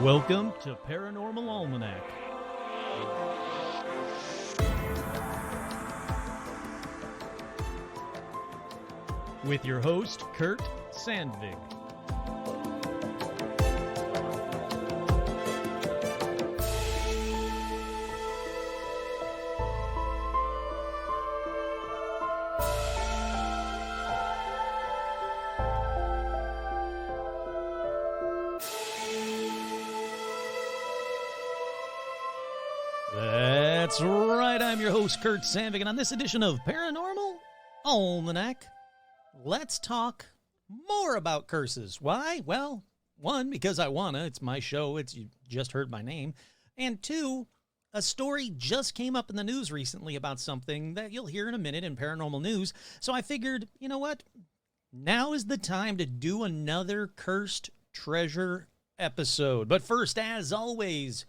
Welcome to Paranormal Almanac. With your host, Kurt Sandvig. That's right, I'm your host, Kurt Sandvig, and on this edition of Paranormal Almanac, let's talk more about curses. Why? Well, one, because I wanna. It's my show. You just heard my name. And two, a story just came up in the news recently about something that you'll hear in a minute in paranormal news. So I figured, you know what? Now is the time to do another Cursed Treasure episode. But first, as always,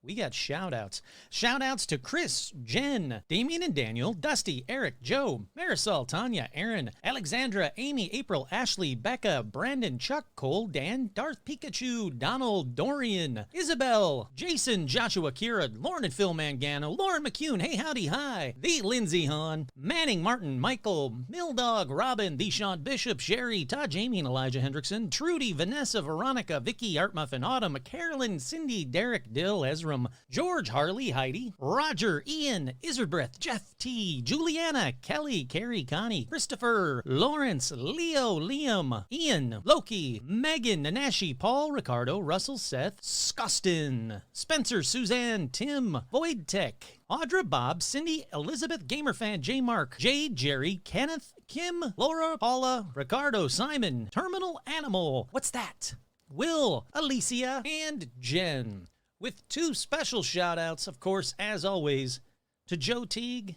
we got shout-outs. Shout-outs to Chris, Jen, Damien and Daniel, Dusty, Eric, Joe, Marisol, Tanya, Aaron, Alexandra, Amy, April, Ashley, Becca, Brandon, Chuck, Cole, Dan, Darth Pikachu, Donald, Dorian, Isabel, Jason, Joshua, Kira, Lauren and Phil Mangano, Lauren McCune, hey howdy hi, the Lindsay Hahn, Manning, Martin, Michael, Mildog, Robin, the Sean Bishop, Sherry, Todd, Jamie and Elijah Hendrickson, Trudy, Vanessa, Veronica, Vicky, Art Muffin, Autumn, Carolyn, Cindy, Derek, Dill, Ezra, George, Harley, Heidi, Roger, Ian, Iserbreath, Jeff T, Juliana, Kelly, Carrie, Connie, Christopher, Lawrence, Leo, Liam, Ian, Loki, Megan, Nanashi, Paul, Ricardo, Russell, Seth, Scostin, Spencer, Suzanne, Tim, Void Tech, Audra, Bob, Cindy, Elizabeth, Gamerfan, J. Mark, Jade, Jerry, Kenneth, Kim, Laura, Paula, Ricardo, Simon, Terminal Animal, what's that? Will, Alicia, and Jen. With two special shout-outs, of course, as always, to Joe Teague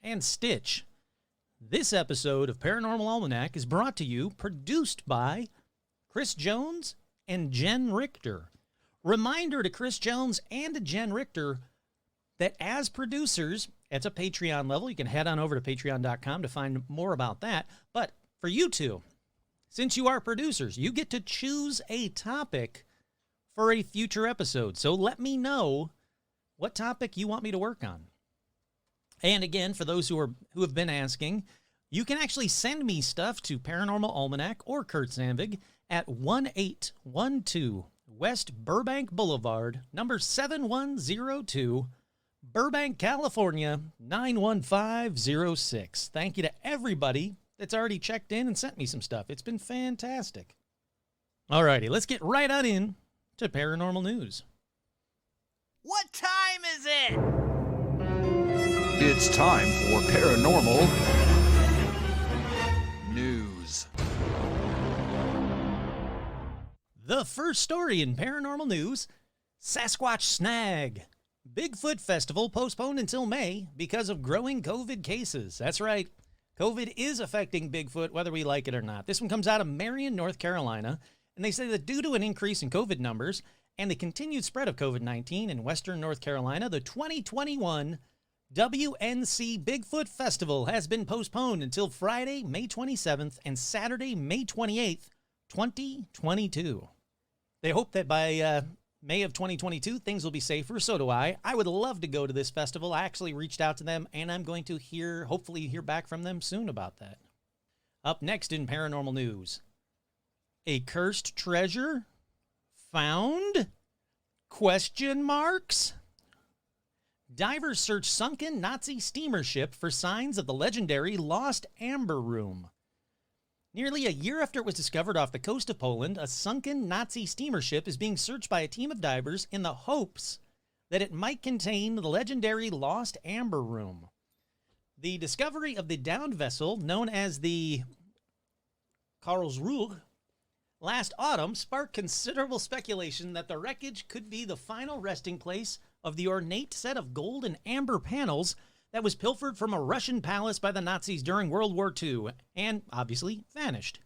and Stitch. This episode of Paranormal Almanac is brought to you, produced by Chris Jones and Jen Richter. Reminder to Chris Jones and to Jen Richter that as producers, it's a Patreon level. You can head on over to patreon.com to find more about that. But for you two, since you are producers, you get to choose a topic for a future episode. So let me know what topic you want me to work on. And again, for those who have been asking, you can actually send me stuff to Paranormal Almanac or Kurt Sandvig at 1812 West Burbank Boulevard, number 7102, Burbank, California, 91506. Thank you to everybody that's already checked in and sent me some stuff. It's been fantastic. Alrighty, let's get right on in to paranormal news. What time is it? It's time for paranormal news. The first story in paranormal news, Sasquatch snag. Bigfoot festival postponed until May because of growing COVID cases. That's right. COVID is affecting Bigfoot whether we like it or not. This one comes out of Marion, North Carolina. And they say that due to an increase in COVID numbers and the continued spread of COVID-19 in Western North Carolina, the 2021 WNC Bigfoot Festival has been postponed until Friday, May 27th and Saturday, May 28th, 2022. They hope that by May of 2022, things will be safer. So do I. I would love to go to this festival. I actually reached out to them, and I'm going to hopefully hear back from them soon about that. Up next in paranormal news, a cursed treasure found? Question marks? Divers search sunken Nazi steamer ship for signs of the legendary Lost Amber Room. Nearly a year after it was discovered off the coast of Poland, a sunken Nazi steamer ship is being searched by a team of divers in the hopes that it might contain the legendary Lost Amber Room. The discovery of the downed vessel, known as the Karlsruhe, last autumn sparked considerable speculation that the wreckage could be the final resting place of the ornate set of gold and amber panels that was pilfered from a Russian palace by the Nazis during World War II and obviously vanished.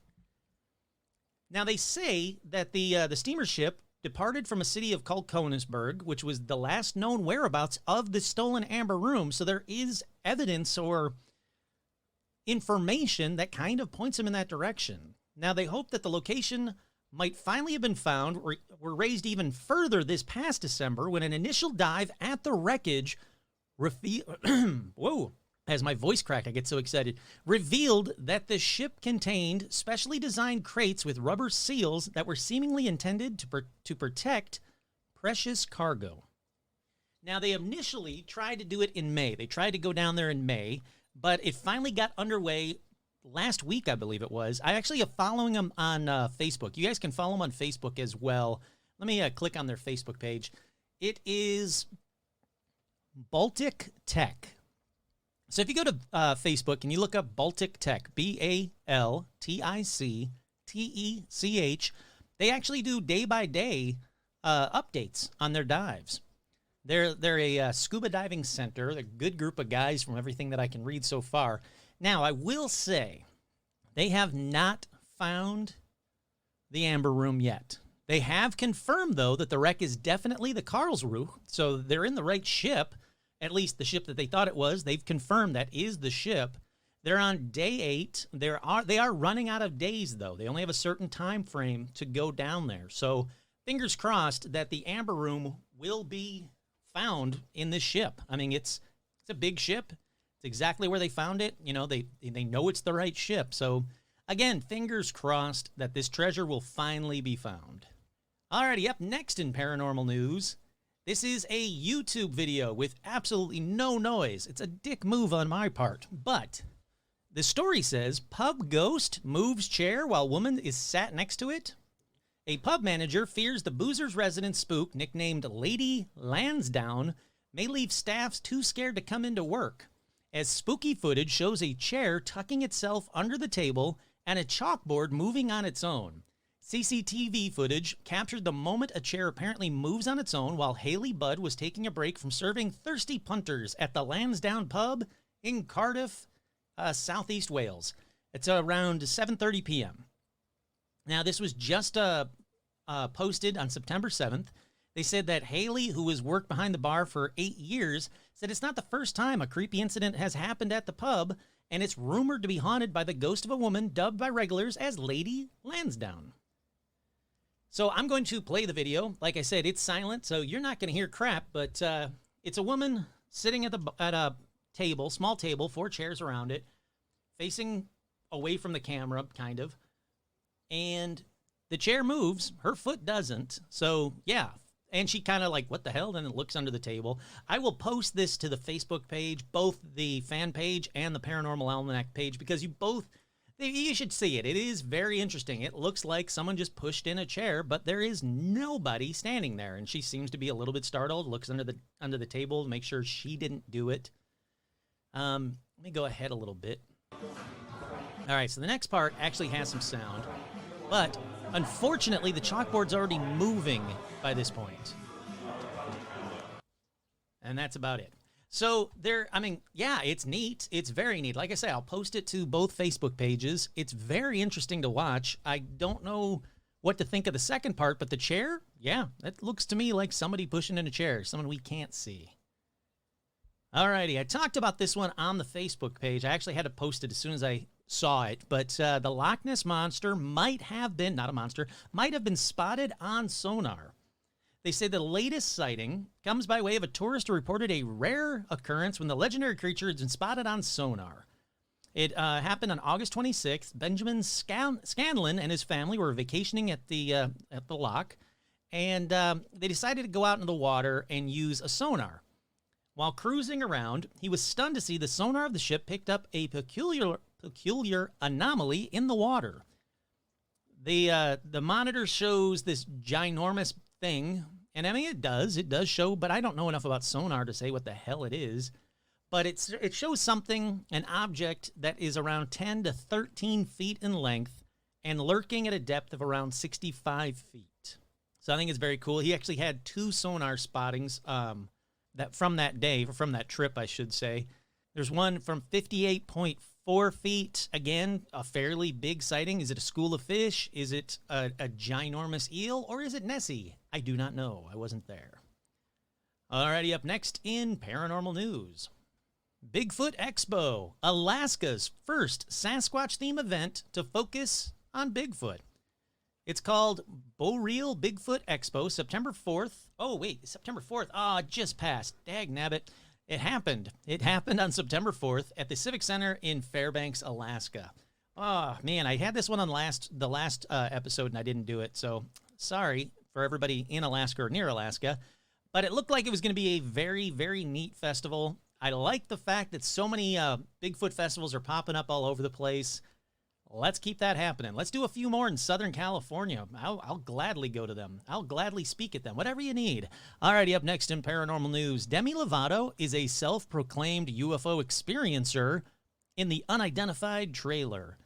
Now they say that the steamer ship departed from a city called Königsberg, which was the last known whereabouts of the stolen Amber Room. So there is evidence or information that kind of points them in that direction. Now, they hope that the location might finally have been found were raised even further this past December when an initial dive at the wreckage whoa, as my voice cracked, I get so excited, revealed that the ship contained specially designed crates with rubber seals that were seemingly intended to protect precious cargo. Now, they initially tried to do it in May. They tried to go down there in May, but it finally got underway last week, I believe it was. I actually am following them on Facebook. You guys can follow them on Facebook as well. Let me click on their Facebook page. It is Baltic Tech. So if you go to Facebook and you look up Baltic Tech, BALTICTECH, they actually do day-by-day updates on their dives. They're a scuba diving center. They're a good group of guys from everything that I can read so far. Now, I will say they have not found the Amber Room yet. They have confirmed, though, that the wreck is definitely the Karlsruhe, so they're in the right ship, at least the ship that they thought it was. They've confirmed that is the ship. They're on day 8. They are running out of days, though. They only have a certain time frame to go down there. So fingers crossed that the Amber Room will be found in this ship. I mean, it's a big ship. It's exactly where they found it. You know, they know it's the right ship. So, again, fingers crossed that this treasure will finally be found. Alrighty, up next in paranormal news, this is a YouTube video with absolutely no noise. It's a dick move on my part, but the story says, pub ghost moves chair while woman is sat next to it. A pub manager fears the Boozer's resident spook, nicknamed Lady Lansdowne, may leave staffs too scared to come into work, as spooky footage shows a chair tucking itself under the table and a chalkboard moving on its own. CCTV footage captured the moment a chair apparently moves on its own while Haley Budd was taking a break from serving thirsty punters at the Lansdowne pub in Cardiff, southeast Wales. It's around 7:30 p.m. Now, this was just posted on September 7th. They said that Haley, who has worked behind the bar for 8 years, said it's not the first time a creepy incident has happened at the pub, and it's rumored to be haunted by the ghost of a woman dubbed by regulars as Lady Lansdowne. So I'm going to play the video. Like I said, it's silent, so you're not going to hear crap, but it's a woman sitting at a table, small table, 4 chairs around it, facing away from the camera, kind of. And the chair moves. Her foot doesn't. So, yeah. And she kind of like, what the hell? Then it looks under the table. I will post this to the Facebook page, both the fan page and the Paranormal Almanac page, because you should see it. It is very interesting. It looks like someone just pushed in a chair, but there is nobody standing there. And she seems to be a little bit startled, looks under the table to make sure she didn't do it. Let me go ahead a little bit. All right, so the next part actually has some sound. But, unfortunately, the chalkboard's already moving by this point. And that's about it. So, it's neat. It's very neat. Like I say, I'll post it to both Facebook pages. It's very interesting to watch. I don't know what to think of the second part, but the chair, yeah, that looks to me like somebody pushing in a chair, someone we can't see. Alrighty, I talked about this one on the Facebook page. I actually had to post it as soon as I saw it, but the Loch Ness Monster might have been spotted on sonar. They say the latest sighting comes by way of a tourist who reported a rare occurrence when the legendary creature has been spotted on sonar. It happened on August 26th. Benjamin Scanlon and his family were vacationing at the loch, and they decided to go out into the water and use a sonar. While cruising around, he was stunned to see the sonar of the ship picked up a peculiar anomaly in the water. The monitor shows this ginormous thing, and I mean it does show, but I don't know enough about sonar to say what the hell it is. But it shows something, an object that is around 10 to 13 feet in length and lurking at a depth of around 65 feet. So I think it's very cool. He actually had 2 sonar spottings from that trip, I should say. There's one from 58.4 feet. Again, a fairly big sighting. Is it a school of fish? Is it a ginormous eel? Or is it Nessie? I do not know. I wasn't there. Alrighty, up next in paranormal news. Bigfoot Expo, Alaska's first Sasquatch theme event to focus on Bigfoot. It's called Boreal Bigfoot Expo, September 4th. Oh, wait, September 4th. Oh, it just passed. Dag nabbit. It happened. It happened on September 4th at the Civic Center in Fairbanks, Alaska. Oh, man, I had this one on the last episode, and I didn't do it. So sorry for everybody in Alaska or near Alaska. But it looked like it was going to be a very, very neat festival. I like the fact that so many Bigfoot festivals are popping up all over the place. Let's keep that happening. Let's do a few more in Southern California. I'll gladly go to them. I'll gladly speak at them. Whatever you need. Alrighty, up next in paranormal news, Demi Lovato is a self-proclaimed UFO experiencer in the unidentified trailer.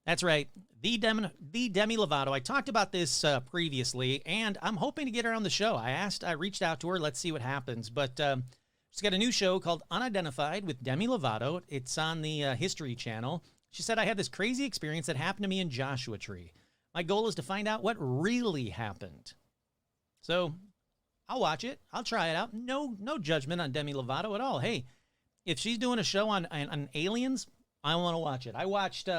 That's right, the Demi Lovato. I talked about this previously, and I'm hoping to get her on the show. I reached out to her. Let's see what happens. But she's got a new show called Unidentified with Demi Lovato. It's on the History Channel. She said, I had this crazy experience that happened to me in Joshua Tree. My goal is to find out what really happened. So I'll watch it. I'll try it out. No judgment on Demi Lovato at all. Hey, if she's doing a show on aliens, I want to watch it. I watched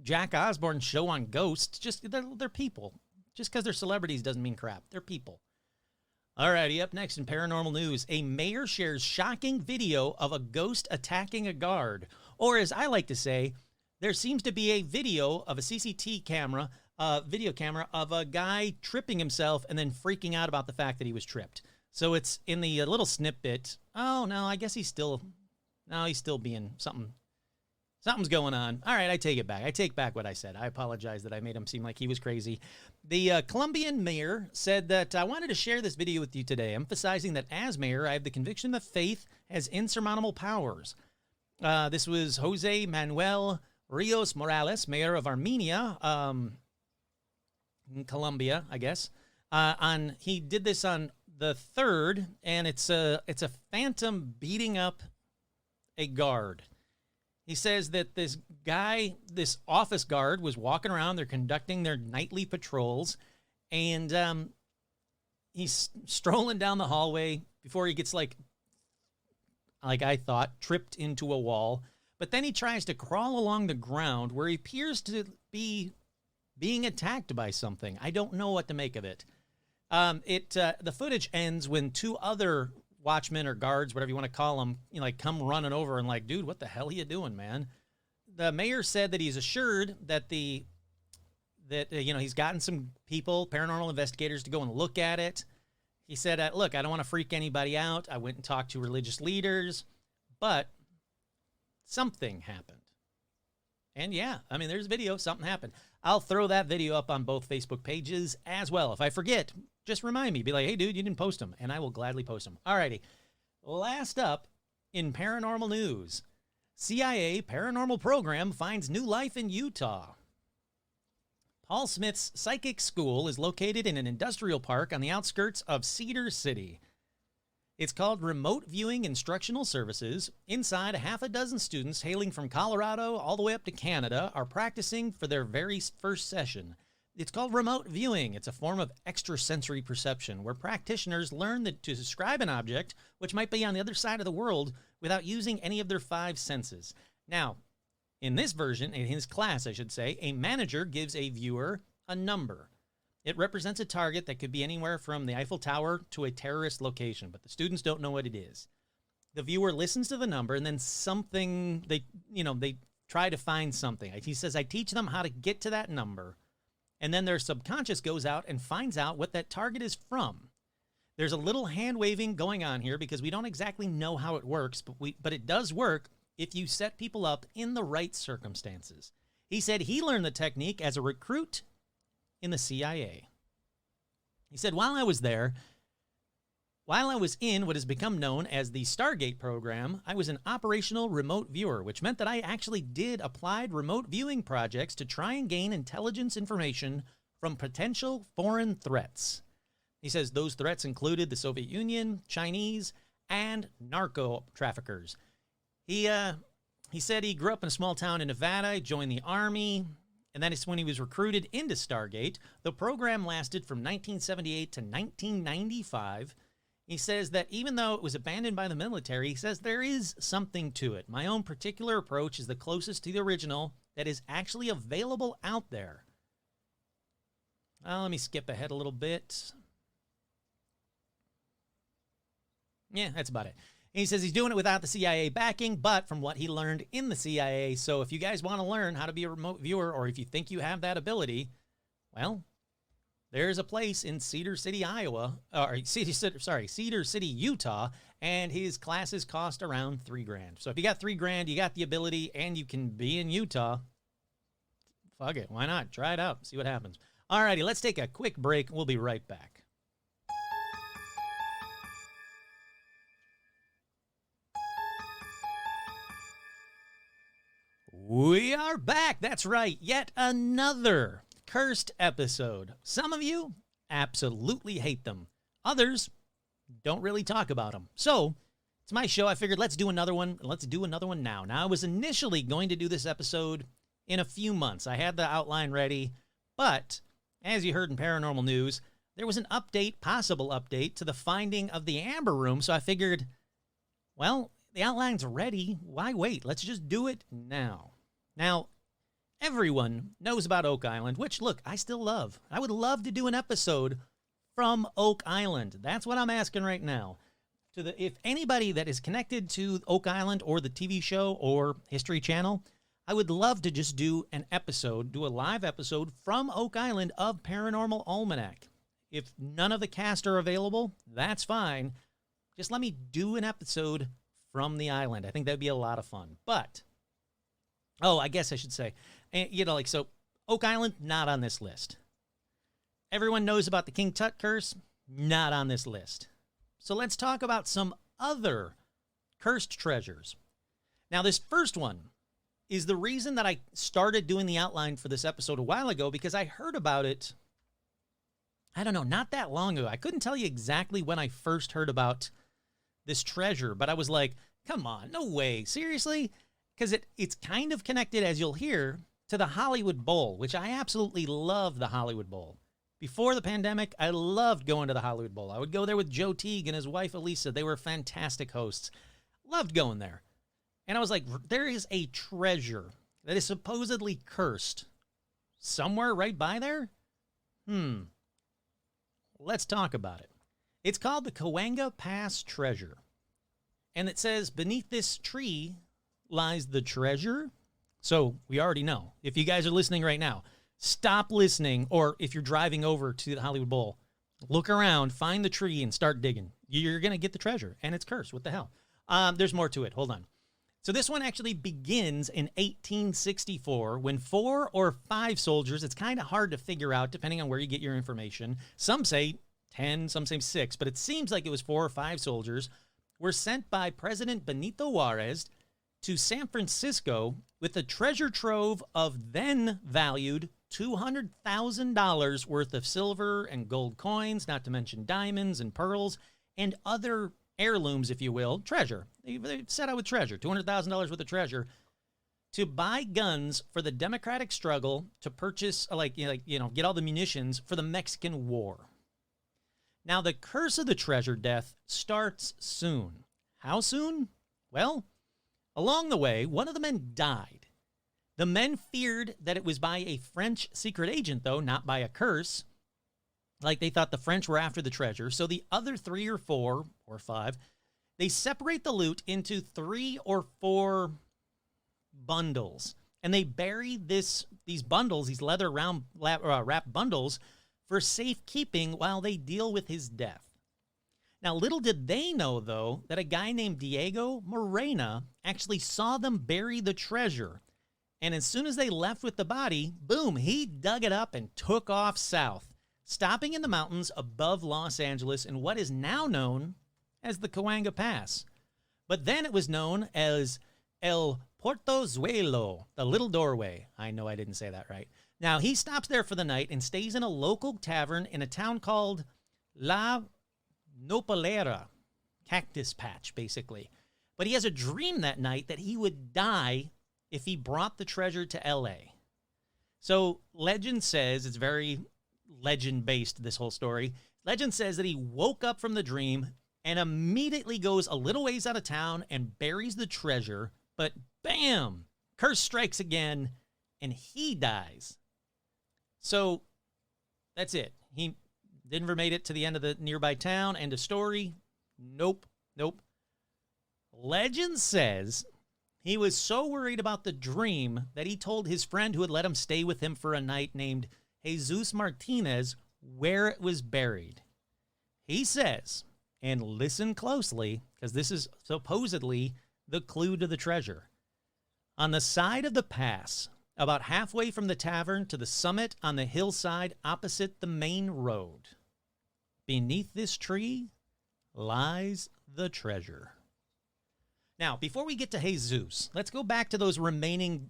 Jack Osborne's show on ghosts. Just they're people. Just because they're celebrities doesn't mean crap. They're people. Alrighty, up next in paranormal news, a mayor shares shocking video of a ghost attacking a guard. Or as I like to say, there seems to be a video of a CCTV camera, video camera of a guy tripping himself and then freaking out about the fact that he was tripped. So it's in the little snippet. Oh, no, I guess he's still being something. Something's going on. All right, I take it back. I take back what I said. I apologize that I made him seem like he was crazy. The Colombian mayor said that I wanted to share this video with you today, emphasizing that as mayor, I have the conviction that faith has insurmountable powers. This was Jose Manuel Rios Morales, mayor of Armenia, in Colombia, I guess. He did this on the 3rd, and it's a phantom beating up a guard. He says that this office guard was walking around. They're conducting their nightly patrols, and he's strolling down the hallway before he gets like I thought, tripped into a wall. But then he tries to crawl along the ground where he appears to be being attacked by something. I don't know what to make of it. The footage ends when 2 other watchmen or guards, whatever you want to call them, come running over and like, dude, what the hell are you doing, man? The mayor said that he's assured that he's gotten some people, paranormal investigators, to go and look at it. He said, look, I don't want to freak anybody out. I went and talked to religious leaders, but something happened. And yeah, I mean, there's a video, something happened. I'll throw that video up on both Facebook pages as well. If I forget, just remind me. Be like, hey, dude, you didn't post them, and I will gladly post them. Alrighty. Last up in paranormal news, CIA paranormal program finds new life in Utah. Paul Smith's Psychic School is located in an industrial park on the outskirts of Cedar City. It's called Remote Viewing Instructional Services. Inside, a half a dozen students hailing from Colorado all the way up to Canada are practicing for their very first session. It's called remote viewing. It's a form of extrasensory perception where practitioners learn to describe an object which might be on the other side of the world without using any of their 5 senses. Now, in this version, in his class, I should say, a manager gives a viewer a number. It represents a target that could be anywhere from the Eiffel Tower to a terrorist location, but the students don't know what it is. The viewer listens to the number, and then they try to find something. He says, I teach them how to get to that number, and then their subconscious goes out and finds out what that target is from. There's a little hand-waving going on here because we don't exactly know how it works, but it does work if you set people up in the right circumstances. He said he learned the technique as a recruit in the CIA. He said, while I was in what has become known as the Stargate program, I was an operational remote viewer, which meant that I actually did applied remote viewing projects to try and gain intelligence information from potential foreign threats. He says those threats included the Soviet Union, Chinese, and narco traffickers. He said he grew up in a small town in Nevada, joined the Army, and that is when he was recruited into Stargate. The program lasted from 1978 to 1995. He says that even though it was abandoned by the military, he says there is something to it. My own particular approach is the closest to the original that is actually available out there. Let me skip ahead a little bit. Yeah, that's about it. And he says he's doing it without the CIA backing, but from what he learned in the CIA. So if you guys want to learn how to be a remote viewer, or if you think you have that ability, well, there's a place in Cedar City, Cedar City, Utah, and his classes cost around $3,000. So if you got $3,000, you got the ability, and you can be in Utah, fuck it, why not? Try it out, see what happens. Alrighty, let's take a quick break. We'll be right back. We are back. That's right. Yet another cursed episode. Some of you absolutely hate them. Others don't really talk about them. So it's my show. I figured let's do another one. Let's do another one now. Now, I was initially going to do this episode in a few months. I had the outline ready, but as you heard in Paranormal News, there was an update, possible update, to the finding of the Amber Room. So I figured, well, the outline's ready. Why wait? Let's just do it now. Now, everyone knows about Oak Island, which, look, I still love. I would love to do an episode from Oak Island. That's what I'm asking right now. If anybody that is connected to Oak Island or the TV show or History Channel, I would love to just do an episode, do a live episode from Oak Island of Paranormal Almanac. If none of the cast are available, that's fine. Just let me do an episode from the island. I think that'd be a lot of fun. But, I guess I should say, so Oak Island, not on this list. Everyone knows about the King Tut curse, not on this list. So let's talk about some other cursed treasures. Now, this first one is the reason that I started doing the outline for this episode a while ago, because I heard about it, I don't know, not that long ago. I couldn't tell you exactly when I first heard about this treasure, but I was like, come on, no way, seriously? Because it's kind of connected, as you'll hear, to the Hollywood Bowl, which I absolutely love the Hollywood Bowl. Before the pandemic, I loved going to the Hollywood Bowl. I would go there with Joe Teague and his wife, Elisa. They were fantastic hosts. Loved going there. And I was like, there is a treasure that is supposedly cursed somewhere right by there? Let's talk about it. It's called the Cahuenga Pass Treasure. And it says, beneath this tree lies the treasure. So we already know. If you guys are listening right now, stop listening. Or if you're driving over to the Hollywood Bowl, look around, find the tree, and start digging. You're going to get the treasure. And it's cursed. What the hell? There's more to it. Hold on. So this one actually begins in 1864 when 4 or 5 soldiers, it's kind of hard to figure out depending on where you get your information. Some say 10, some say 6, but it seems like it was 4 or 5 soldiers were sent by President Benito Juarez to San Francisco with a treasure trove of then valued $200,000 worth of silver and gold coins, not to mention diamonds and pearls and other heirlooms, if you will, treasure. They set out with treasure, $200,000 worth of treasure, to buy guns for the democratic struggle to purchase, get all the munitions for the Mexican War. Now, the curse of the treasure death starts soon. How soon? Well, along the way, one of the men died. The men feared that it was by a French secret agent, though, not by a curse. Like they thought the French were after the treasure. So the other 3 or 4 or 5, they separate the loot into 3 or 4 bundles. And they bury these bundles, these leather wrap bundles, for safekeeping while they deal with his death. Now, little did they know, though, that a guy named Diego Morena actually saw them bury the treasure. And as soon as they left with the body, boom, he dug it up and took off south, stopping in the mountains above Los Angeles in what is now known as the Cahuenga Pass. But then it was known as El Portozuelo, the little doorway. I know I didn't say that right. Now, he stops there for the night and stays in a local tavern in a town called La Nopalera, Cactus Patch, basically. But he has a dream that night that he would die if he brought the treasure to L.A. So legend says, it's very legend-based, this whole story. Legend says that he woke up from the dream and immediately goes a little ways out of town and buries the treasure. But bam! Curse strikes again, and he dies. So That's it. He never made it to the end of the nearby town. End of story. Nope. Legend says he was so worried about the dream that he told his friend who had let him stay with him for a night, named Jesus Martinez, where it was buried. He says, and listen closely, because this is supposedly the clue to the treasure. On the side of the pass, about halfway from the tavern to the summit on the hillside opposite the main road, beneath this tree lies the treasure. Now, before we get to Jesus, let's go back to those remaining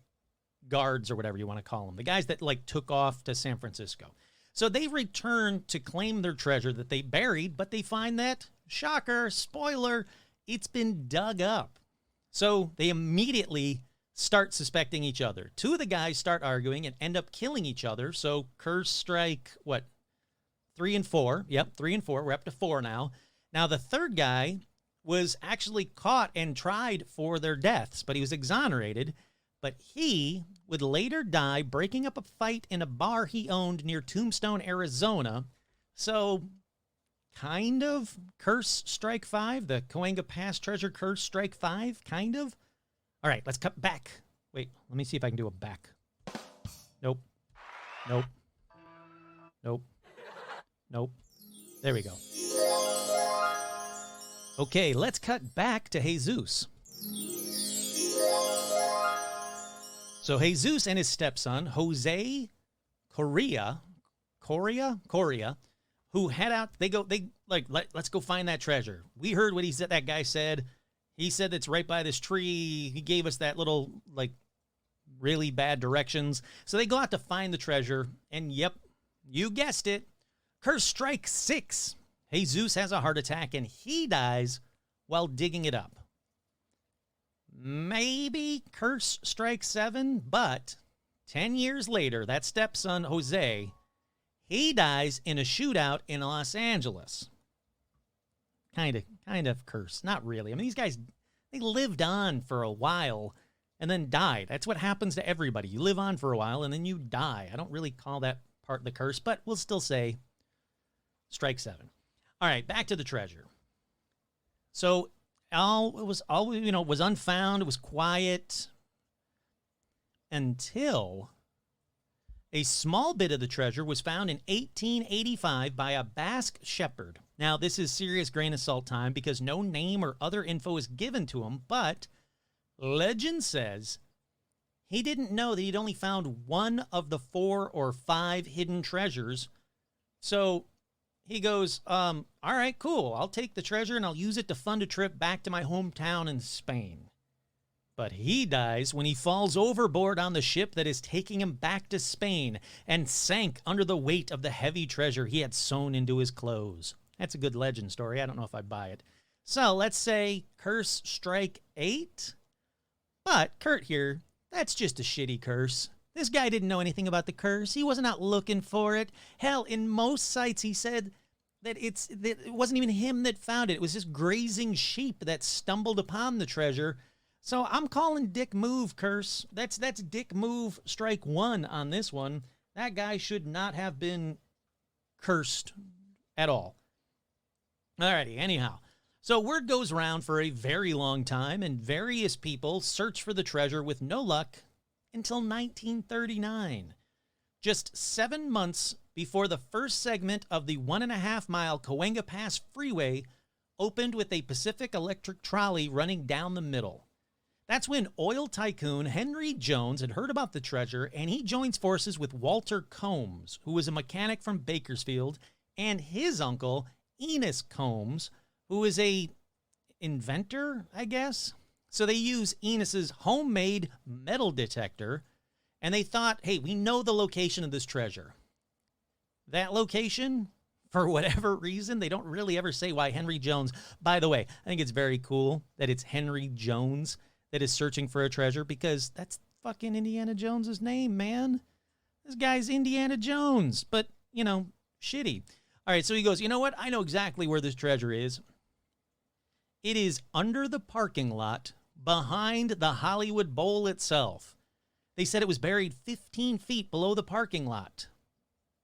guards or whatever you want to call them, the guys that took off to San Francisco. So they return to claim their treasure that they buried, but they find that, shocker, spoiler, it's been dug up. So they immediately start suspecting each other. Two of the guys start arguing and end up killing each other. So curse strike, 3 and 4. Yep, 3 and 4. We're up to 4 now. Now the third guy was actually caught and tried for their deaths, but he was exonerated. But he would later die breaking up a fight in a bar he owned near Tombstone, Arizona. So kind of curse strike 5, the Cahuenga Pass treasure curse strike 5, kind of. All right, let's cut back. Wait, let me see if I can do a back. Nope. There we go. Okay, let's cut back to Jesus. So Jesus and his stepson, Jose Correa, who head out, let's go find that treasure. We heard what that guy said. He said it's right by this tree. He gave us that little, really bad directions. So they go out to find the treasure, and yep, you guessed it. Curse strike 6. Jesus has a heart attack, and he dies while digging it up. Maybe curse strike 7, but 10 years later, that stepson, Jose, he dies in a shootout in Los Angeles. Kind of curse. Not really. I mean, these guys, they lived on for a while and then died. That's what happens to everybody. You live on for a while and then you die. I don't really call that part of the curse, but we'll still say strike 7. All right, back to the treasure. So it was unfound. It was quiet until a small bit of the treasure was found in 1885 by a Basque shepherd. Now, this is serious grain of salt time because no name or other info is given to him, but legend says he didn't know that he'd only found one of the 4 or 5 hidden treasures. So he goes, all right, cool. I'll take the treasure and I'll use it to fund a trip back to my hometown in Spain. But he dies when he falls overboard on the ship that is taking him back to Spain and sank under the weight of the heavy treasure he had sewn into his clothes. That's a good legend story. I don't know if I'd buy it. So let's say curse strike 8. But Kurt here, that's just a shitty curse. This guy didn't know anything about the curse. He wasn't out looking for it. Hell, in most sites he said that it wasn't even him that found it. It was just grazing sheep that stumbled upon the treasure. So I'm calling Dick move curse. That's Dick move strike 1 on this one. That guy should not have been cursed at all. Alrighty, anyhow. So word goes around for a very long time, and various people search for the treasure with no luck until 1939. Just 7 months before the first segment of the 1.5-mile Cahuenga Pass Freeway opened with a Pacific Electric trolley running down the middle. That's when oil tycoon Henry Jones had heard about the treasure, and he joins forces with Walter Combs, who was a mechanic from Bakersfield, and his uncle, Enos Combs, who is a inventor, I guess. So they use Enos's homemade metal detector, and they thought, hey, we know the location of this treasure. That location, for whatever reason, they don't really ever say why Henry Jones. By the way, I think it's very cool that it's Henry Jones that is searching for a treasure, because that's fucking Indiana Jones's name, man. This guy's Indiana Jones, but, shitty. All right, so he goes, you know what? I know exactly where this treasure is. It is under the parking lot behind the Hollywood Bowl itself. They said it was buried 15 feet below the parking lot.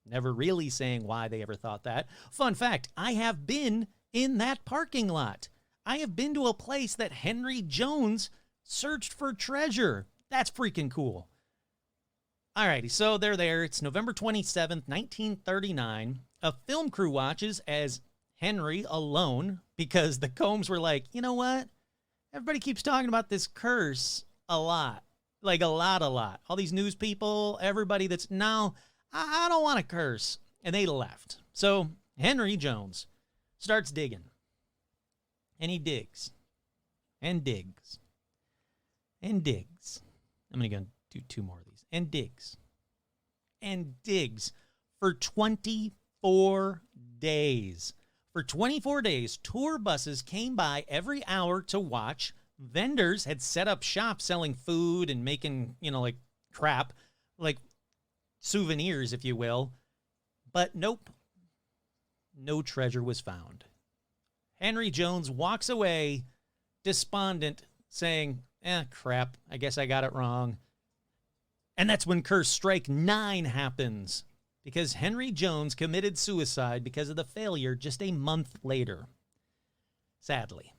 never really saying why they ever thought that. Fun fact, I have been in that parking lot. I have been to a place that Henry Jones searched for treasure. That's freaking cool. Alrighty, so they're there. It's November 27th, 1939. A film crew watches as Henry alone, because the Combs were like, you know what? Everybody keeps talking about this curse a lot. Like a lot. All these news people, everybody that's, no, I don't want to curse. And they left. So Henry Jones starts digging. And he digs. And digs. And digs. I'm going to do two more of these. And digs. And digs for 24 days. For 24 days, tour buses came by every hour to watch. Vendors had set up shop selling food and making, like crap, like souvenirs, if you will. But nope, no treasure was found. Henry Jones walks away despondent, saying, crap, I guess I got it wrong. And that's when Curse Strike 9 happens, because Henry Jones committed suicide because of the failure just a month later. Sadly.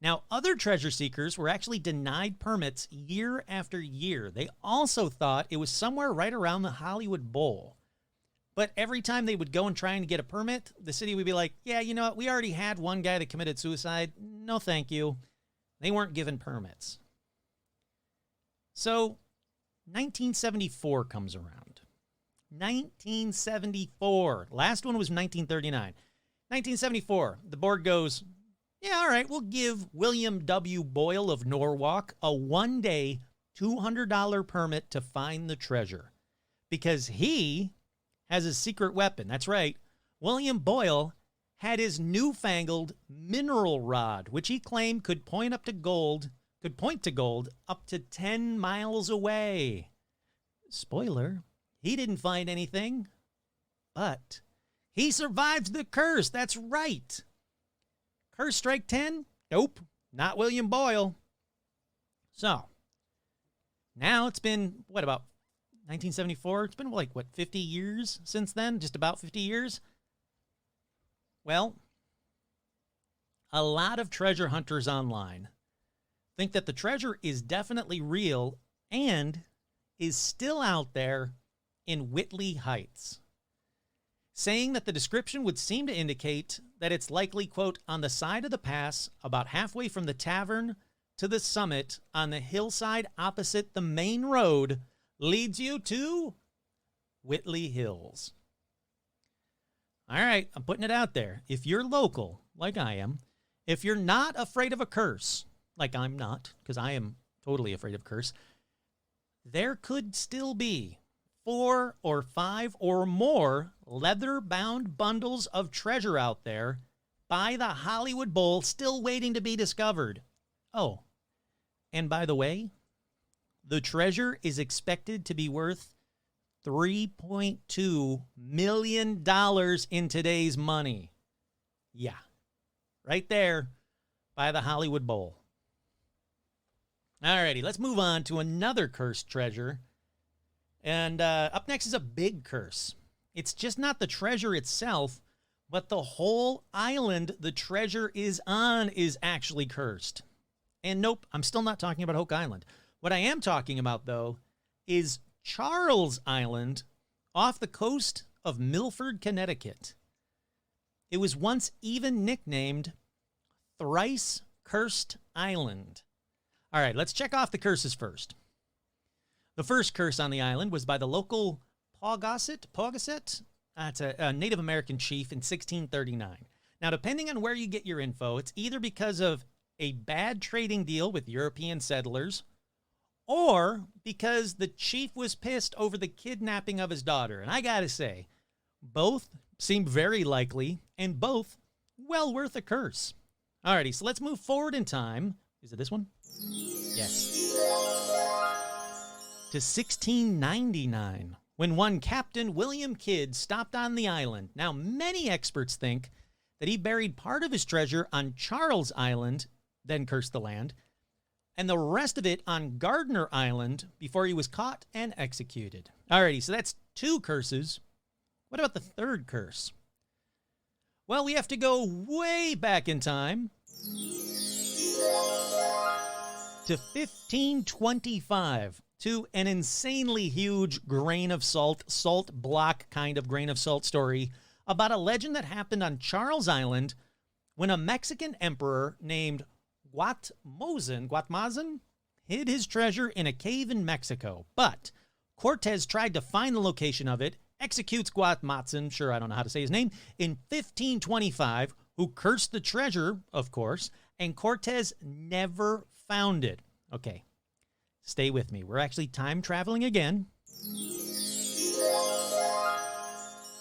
Now, other treasure seekers were actually denied permits year after year. They also thought it was somewhere right around the Hollywood Bowl. But every time they would go and try and get a permit, the city would be like, yeah, you know what? We already had one guy that committed suicide. No, thank you. They weren't given permits. So 1974 comes around. 1974. Last one was 1939. 1974, the board goes, yeah, all right, we'll give William W. Boyle of Norwalk a one-day $200 permit to find the treasure. Because he has a secret weapon. That's right. William Boyle had his newfangled mineral rod, which he claimed could point to gold up to 10 miles away. Spoiler, he didn't find anything, but he survived the curse. That's right. Curse Strike 10? Nope, not William Boyle. So, now it's been, about 1974? It's been 50 years since then? Just about 50 years? Well, a lot of treasure hunters online think that the treasure is definitely real and is still out there in Whitley Heights, saying that the description would seem to indicate that it's likely, quote, on the side of the pass about halfway from the tavern to the summit on the hillside opposite the main road leads you to Whitley Hills. All right, I'm putting it out there. If you're local, like I am, if you're not afraid of a curse, like I'm not, because I am totally afraid of curse, there could still be 4 or 5 or more leather-bound bundles of treasure out there by the Hollywood Bowl still waiting to be discovered. Oh, and by the way, the treasure is expected to be worth $3.2 million in today's money. Yeah, right there by the Hollywood Bowl. Alrighty, let's move on to another cursed treasure. And up next is a big curse. It's just not the treasure itself, but the whole island the treasure is on is actually cursed. And nope, I'm still not talking about Oak Island. What I am talking about, though, is Charles Island off the coast of Milford, Connecticut. It was once even nicknamed Thrice Cursed Island. All right, let's check off the curses first. The first curse on the island was by the local Paugussett. That's a Native American chief in 1639. Now, depending on where you get your info, it's either because of a bad trading deal with European settlers or because the chief was pissed over the kidnapping of his daughter. And I gotta say, both seem very likely and both well worth a curse. Alrighty, so let's move forward in time. Is it this one? Yes. To 1699, when one Captain William Kidd stopped on the island. Now, many experts think that he buried part of his treasure on Charles Island, then cursed the land, and the rest of it on Gardner Island before he was caught and executed. Alrighty, so that's 2 curses What about the third curse? Well, we have to go way back in time to 1525 to an insanely huge grain of salt block kind of grain of salt story about a legend that happened on Charles Island when a Mexican emperor named Guatmazin hid his treasure in a cave in Mexico. But Cortez tried to find the location of it, executes Guatmazin, sure, I don't know how to say his name, in 1525, who cursed the treasure, of course, and Cortez never found it. Okay, stay with me. We're actually time traveling again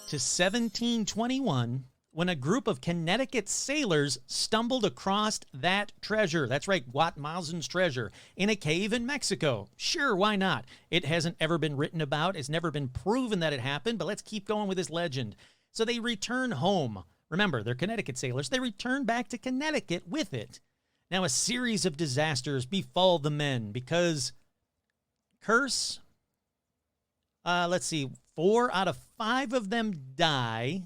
to 1721, when a group of Connecticut sailors stumbled across that treasure. That's right, Guatmazin's treasure, in a cave in Mexico. Sure, why not? It hasn't ever been written about. It's never been proven that it happened, but let's keep going with this legend. So they return home. Remember, they're Connecticut sailors. They return back to Connecticut with it. Now, a series of disasters befall the men because curse, let's see, 4 out of 5 of them die.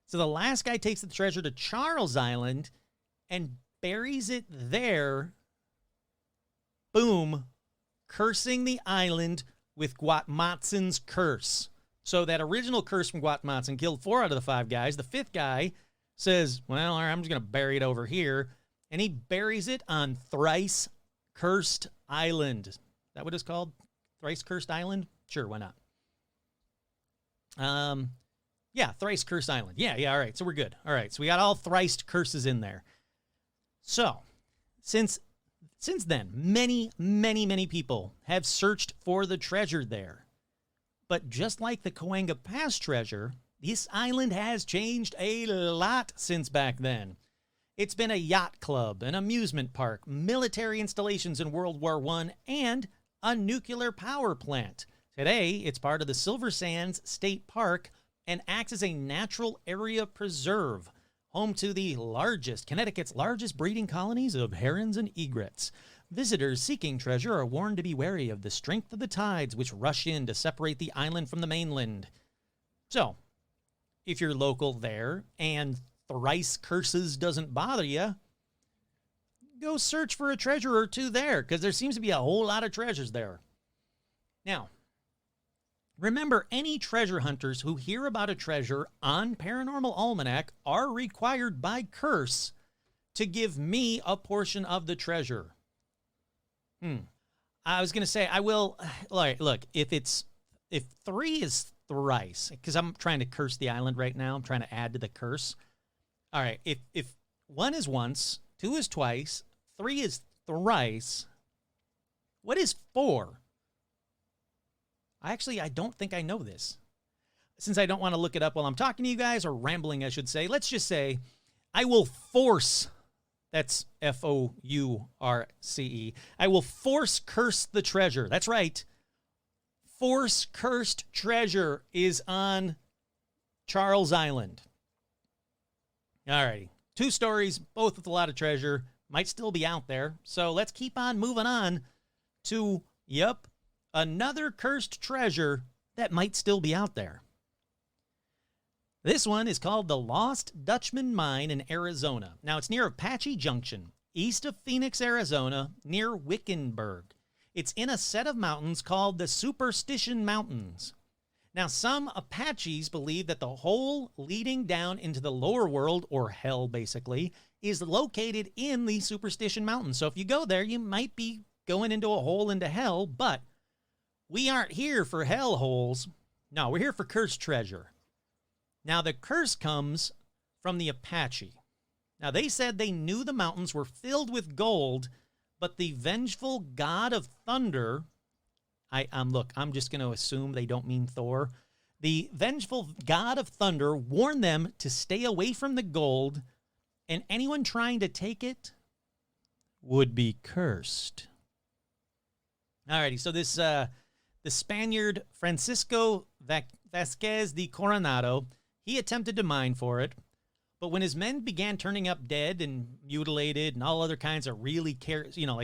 So the last guy takes the treasure to Charles Island and buries it there. Boom. Cursing the island with Guatmazin's curse. So that original curse from Guatmazin killed 4 out of the 5 guys. The 5th guy says, well, all right, I'm just going to bury it over here. And he buries it on Thrice Cursed Island. Is that what it's called? Thrice Cursed Island? Sure, why not? Yeah, Thrice Cursed Island. Yeah, all right, so we're good. All right, so we got all thrice curses in there. So, since then, many people have searched for the treasure there. But just like the Cahuenga Pass treasure, this island has changed a lot since back then. It's been a yacht club, an amusement park, military installations in World War I, and a nuclear power plant. Today, it's part of the Silver Sands State Park and acts as a natural area preserve, home to the Connecticut's largest breeding colonies of herons and egrets. Visitors seeking treasure are warned to be wary of the strength of the tides which rush in to separate the island from the mainland. So, if you're local there and thrice curses doesn't bother you, go search for a treasure or two there, because there seems to be a whole lot of treasures there. Now, remember, any treasure hunters who hear about a treasure on Paranormal Almanac are required by curse to give me a portion of the treasure. I was going to say, I will, all right, look, if 3 is thrice, because I'm trying to curse the island right now, I'm trying to add to the curse. All right, if 1 is once, 2 is twice, 3 is thrice, what is 4? Actually, I don't think I know this. Since I don't want to look it up while I'm talking to you guys, or rambling, I should say, let's just say I will force, that's F-O-U-R-C-E, I will force curse the treasure. That's right. Force cursed treasure is on Charles Island. All righty. 2 stories, both with a lot of treasure, might still be out there. So let's keep on moving on to, another cursed treasure that might still be out there. This one is called the Lost Dutchman Mine in Arizona. Now, it's near Apache Junction, east of Phoenix, Arizona, near Wickenburg. It's in a set of mountains called the Superstition Mountains. Now, some Apaches believe that the hole leading down into the lower world, or hell basically, is located in the Superstition Mountains. So if you go there, you might be going into a hole into hell, but we aren't here for hell holes. No, we're here for cursed treasure. Now, the curse comes from the Apache. Now, they said they knew the mountains were filled with gold, but the vengeful god of thunder, I'm just going to assume they don't mean Thor. The vengeful god of thunder warned them to stay away from the gold, and anyone trying to take it would be cursed. Alrighty, so this the Spaniard Francisco Vasquez de Coronado, he attempted to mine for it, but when his men began turning up dead and mutilated and all other kinds of really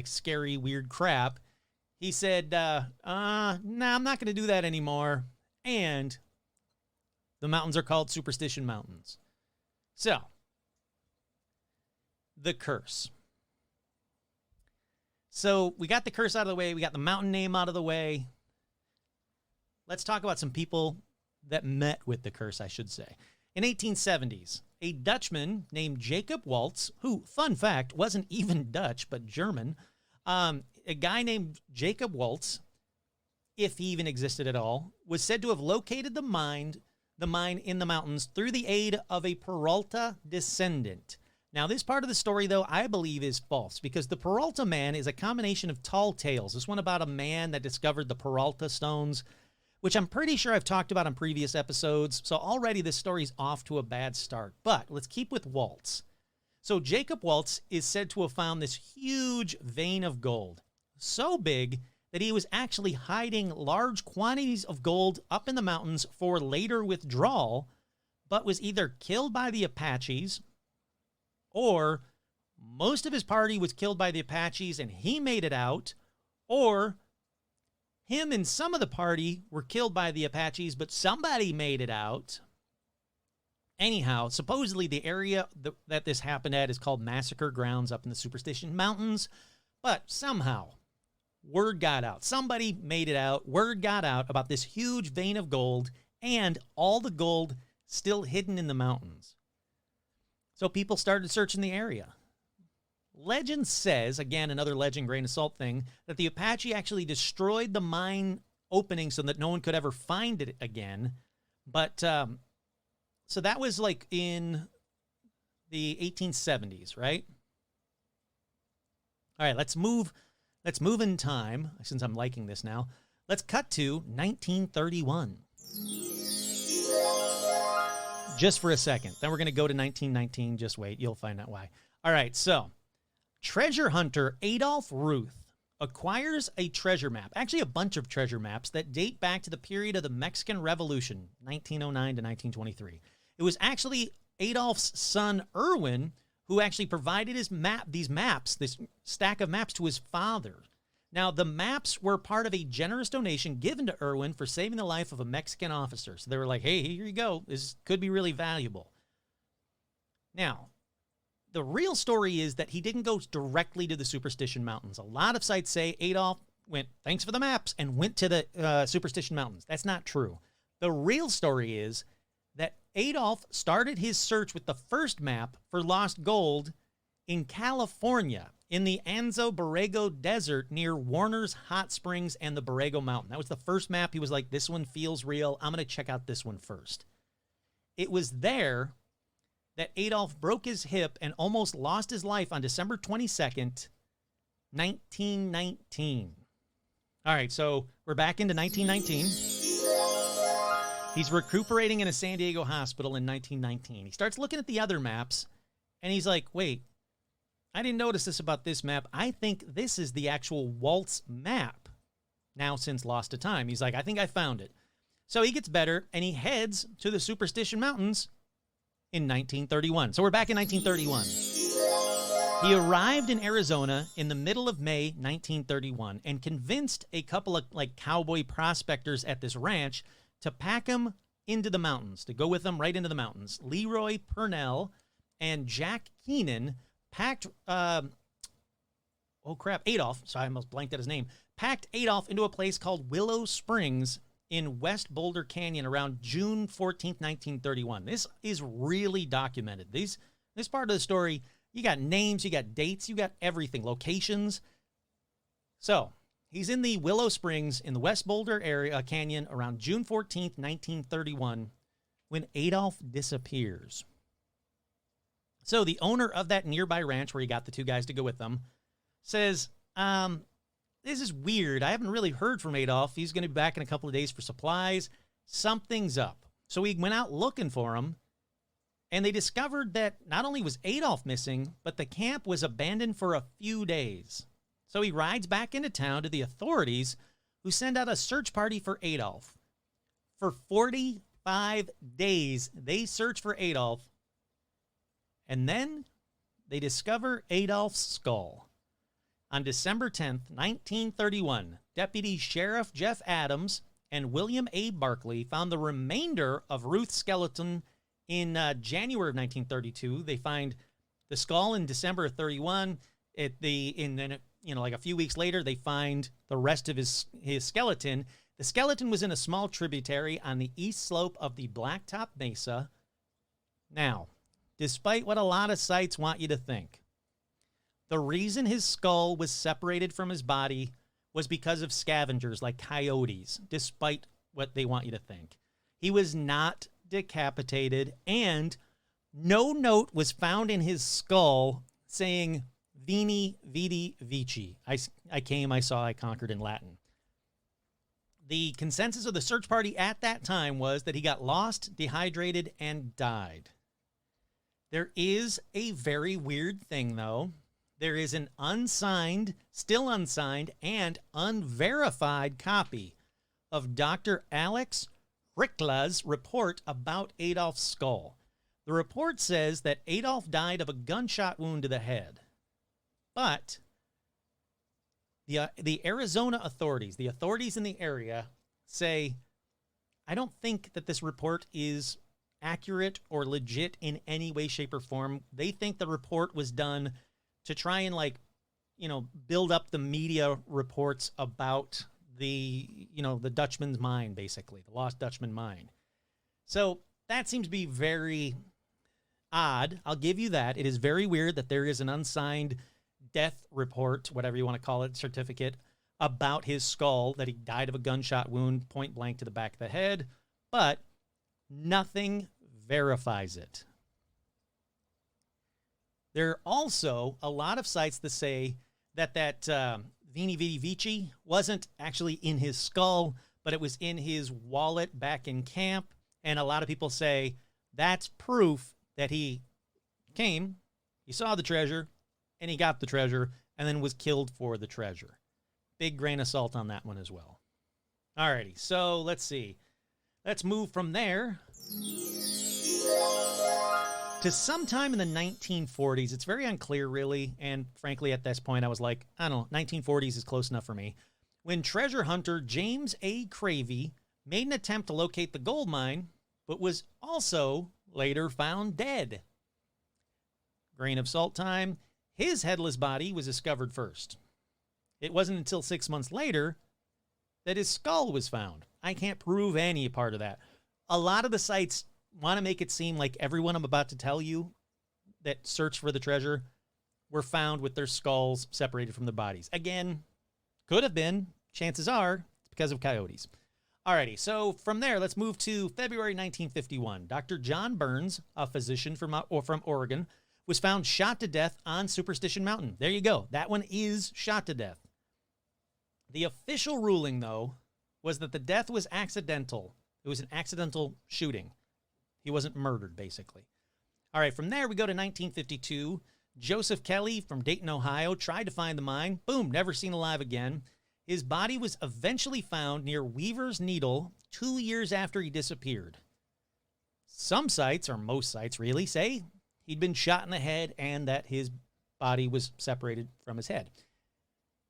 scary, weird crap, he said, nah, I'm not going to do that anymore. And The mountains are called Superstition Mountains. So, the curse. So, we got the curse out of the way. We got the mountain name out of the way. Let's talk about some people that met with the curse, I should say. In 1870s, a Dutchman named Jacob Waltz, who, fun fact, wasn't even Dutch, but German, a guy named Jacob Waltz, if he even existed at all, was said to have located the mine in the mountains through the aid of a Peralta descendant. Now, this part of the story, though, I believe is false, because the Peralta man is a combination of tall tales. This one about a man that discovered the Peralta stones, which I'm pretty sure I've talked about on previous episodes, so already this story's off to a bad start. But let's keep with Waltz. So Jacob Waltz is said to have found this huge vein of gold, so big that he was actually hiding large quantities of gold up in the mountains for later withdrawal, but was either killed by the Apaches, or most of his party was killed by the Apaches and he made it out, or him and some of the party were killed by the Apaches, but somebody made it out. Anyhow, supposedly the area that this happened at is called Massacre Grounds up in the Superstition Mountains, but somehow word got out. Somebody made it out. Word got out about this huge vein of gold and all the gold still hidden in the mountains. So people started searching the area. Legend says, again, another legend, grain of salt thing, that the Apache actually destroyed the mine opening so that no one could ever find it again. But, so that was like in the 1870s, right? All right, let's move in time, since I'm liking this now. Let's cut to 1931. Just for a second. Then we're going to go to 1919. Just wait. You'll find out why. All right, so treasure hunter Adolph Ruth acquires a treasure map, actually a bunch of treasure maps that date back to the period of the Mexican Revolution, 1909 to 1923. It was actually Adolph's son, Irwin, who actually provided these maps, this stack of maps to his father. Now, the maps were part of a generous donation given to Irwin for saving the life of a Mexican officer. So they were like, hey, here you go. This could be really valuable. Now, the real story is that he didn't go directly to the Superstition Mountains. A lot of sites say Adolph went, thanks for the maps, and went to the Superstition Mountains. That's not true. The real story is that Adolph started his search with the first map for lost gold in California, in the Anzo Borrego Desert near Warner's Hot Springs and the Borrego Mountain. That was the first map. He was like, this one feels real. I'm going to check out this one first. It was there that Adolph broke his hip and almost lost his life on December 22nd, 1919. All right, so we're back into 1919. He's recuperating in a San Diego hospital in 1919. He starts looking at the other maps, and he's like, wait, I didn't notice this about this map. I think this is the actual Waltz map, now since lost to time. He's like, I think I found it. So he gets better, and he heads to the Superstition Mountains in 1931. So we're back in 1931. He arrived in Arizona in the middle of May 1931 and convinced a couple of like cowboy prospectors at this ranch to pack him into the mountains, to go with them right into the mountains. Leroy Purnell and Jack Keenan packed, Adolph, sorry, I almost blanked out his name, packed Adolph into a place called Willow Springs in West Boulder Canyon around June 14th, 1931. This is really documented. This part of the story, you got names, you got dates, you got everything, locations. So he's in the Willow Springs in the West Boulder area canyon around June 14th, 1931, when Adolph disappears. So the owner of that nearby ranch where he got the two guys to go with them says, this is weird. I haven't really heard from Adolph. He's going to be back in a couple of days for supplies. Something's up. So he went out looking for him, and they discovered that not only was Adolph missing, but the camp was abandoned for a few days. So he rides back into town to the authorities, who send out a search party for Adolph. For 45 days, they search for Adolph, and then they discover Adolph's skull. On December 10th, 1931, Deputy Sheriff Jeff Adams and William A. Barclay found the remainder of Ruth's skeleton in January of 1932. They find the skull in December of 31. Like a few weeks later, they find the rest of his skeleton. The skeleton was in a small tributary on the east slope of the Blacktop Mesa. Now, despite what a lot of sites want you to think, the reason his skull was separated from his body was because of scavengers like coyotes, despite what they want you to think. He was not decapitated, and no note was found in his skull saying, Veni, Vidi, Vici. I came, I saw, I conquered in Latin. The consensus of the search party at that time was that he got lost, dehydrated, and died. There is a very weird thing, though. There is an still unsigned, and unverified copy of Dr. Alex Rickla's report about Adolf's skull. The report says that Adolf died of a gunshot wound to the head. But the Arizona authorities, the authorities in the area, say, I don't think that this report is accurate or legit in any way, shape, or form. They think the report was done to try and build up the media reports about the Dutchman's mine, basically, the lost Dutchman mine. So that seems to be very odd. I'll give you that. It is very weird that there is an unsigned death report, whatever you want to call it, certificate, about his skull, that he died of a gunshot wound, point blank to the back of the head, but nothing verifies it. There are also a lot of sites that say that Veni Vidi Vici wasn't actually in his skull, but it was in his wallet back in camp. And a lot of people say that's proof that he came, he saw the treasure, and he got the treasure, and then was killed for the treasure. Big grain of salt on that one as well. Alrighty, so let's see. Let's move from there to sometime in the 1940s. It's very unclear, really, and frankly, at this point, I was like, I don't know, 1940s is close enough for me. When treasure hunter James A. Cravey made an attempt to locate the gold mine, but was also later found dead. Grain of salt time. His headless body was discovered first. It wasn't until 6 months later that his skull was found. I can't prove any part of that. A lot of the sites want to make it seem like everyone I'm about to tell you that searched for the treasure were found with their skulls separated from their bodies. Again, could have been. Chances are it's because of coyotes. Alrighty, so from there, let's move to February 1951. Dr. John Burns, a physician from Oregon, was found shot to death on Superstition Mountain. There you go. That one is shot to death. The official ruling, though, was that the death was accidental. It was an accidental shooting. He wasn't murdered, basically. All right, from there, we go to 1952. Joseph Kelly from Dayton, Ohio, tried to find the mine. Boom, never seen alive again. His body was eventually found near Weaver's Needle 2 years after he disappeared. Some sites, or most sites really, say he'd been shot in the head and that his body was separated from his head.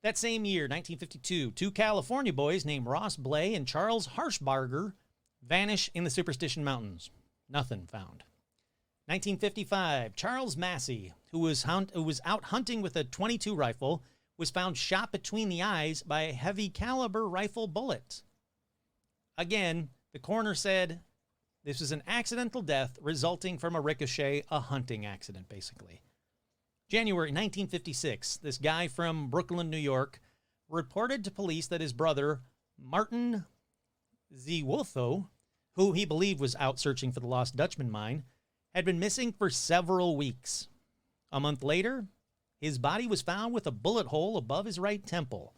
That same year, 1952, two California boys named Ross Blay and Charles Harshbarger vanish in the Superstition Mountains. Nothing found. 1955, Charles Massey, who was out hunting with a .22 rifle, was found shot between the eyes by a heavy caliber rifle bullet. Again, the coroner said this was an accidental death resulting from a ricochet, a hunting accident, basically. January 1956, this guy from Brooklyn, New York, reported to police that his brother, Martin Ziwotho, who he believed was out searching for the lost Dutchman mine, had been missing for several weeks. A month later, his body was found with a bullet hole above his right temple.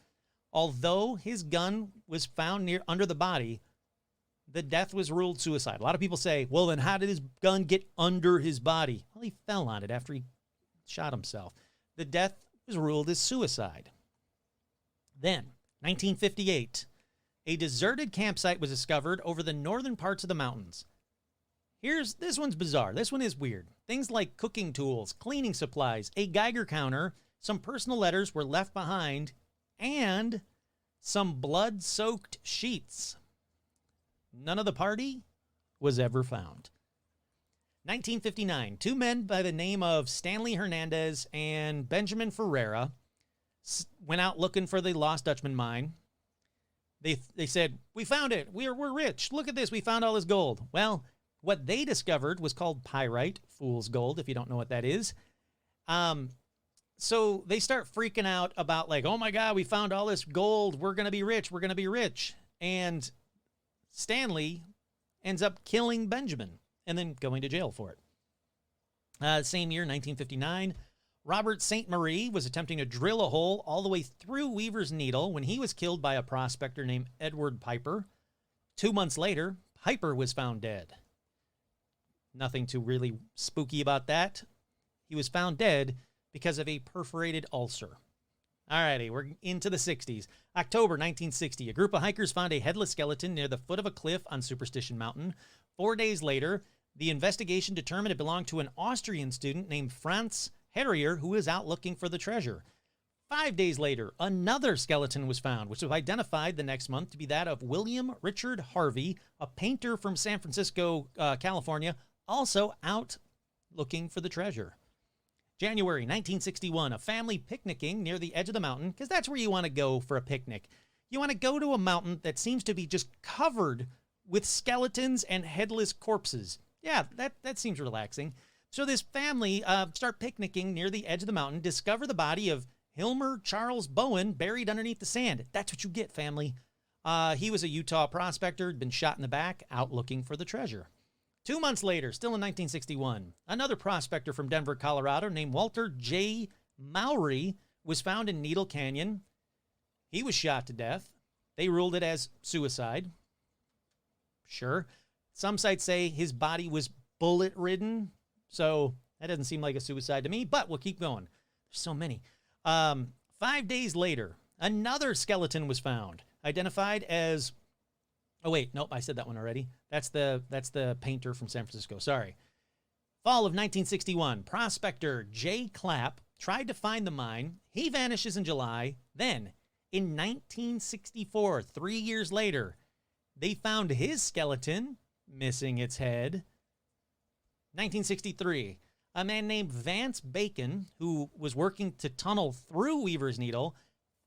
Although his gun was found under the body, the death was ruled suicide. A lot of people say, well, then how did his gun get under his body? Well, he fell on it after he shot himself. The death was ruled as suicide. Then, 1958, a deserted campsite was discovered over the northern parts of the mountains. This one's bizarre. This one is weird. Things like cooking tools, cleaning supplies, a Geiger counter, some personal letters were left behind, and some blood-soaked sheets. none of the party was ever found. 1959, two men by the name of Stanley Hernandez and Benjamin Ferreira went out looking for the Lost Dutchman mine. They said, we found it. We're rich. Look at this. We found all this gold. Well, what they discovered was called pyrite, fool's gold, if you don't know what that is. So they start freaking out about like, oh my God, we found all this gold. We're going to be rich. We're going to be rich. And Stanley ends up killing Benjamin and then going to jail for it. Same year, 1959, Robert St. Marie was attempting to drill a hole all the way through Weaver's Needle when he was killed by a prospector named Edward Piper. 2 months later, Piper was found dead. Nothing too really spooky about that. He was found dead because of a perforated ulcer. Alrighty, we're into the 60s. October 1960, a group of hikers found a headless skeleton near the foot of a cliff on Superstition Mountain. 4 days later, the investigation determined it belonged to an Austrian student named Franz Harrier, who was out looking for the treasure. 5 days later, another skeleton was found, which was identified the next month to be that of William Richard Harvey, a painter from San Francisco, California, also out looking for the treasure. January 1961, a family picnicking near the edge of the mountain, because that's where you want to go for a picnic. You want to go to a mountain that seems to be just covered with skeletons and headless corpses. Yeah, that seems relaxing. So this family start picnicking near the edge of the mountain, discover the body of Hilmer Charles Bowen buried underneath the sand. That's what you get, family. He was a Utah prospector, had been shot in the back, out looking for the treasure. 2 months later, still in 1961, another prospector from Denver, Colorado, named Walter J. Mowry was found in Needle Canyon. He was shot to death. They ruled it as suicide. Sure. Some sites say his body was bullet-ridden, so that doesn't seem like a suicide to me, but we'll keep going. There's so many. 5 days later, another skeleton was found, identified as... Oh, wait, nope, I said that one already. That's the painter from San Francisco. Sorry. Fall of 1961, prospector Jay Clapp tried to find the mine. He vanishes in July. Then, in 1964, 3 years later, they found his skeleton, missing its head. 1963, a man named Vance Bacon, who was working to tunnel through Weaver's Needle,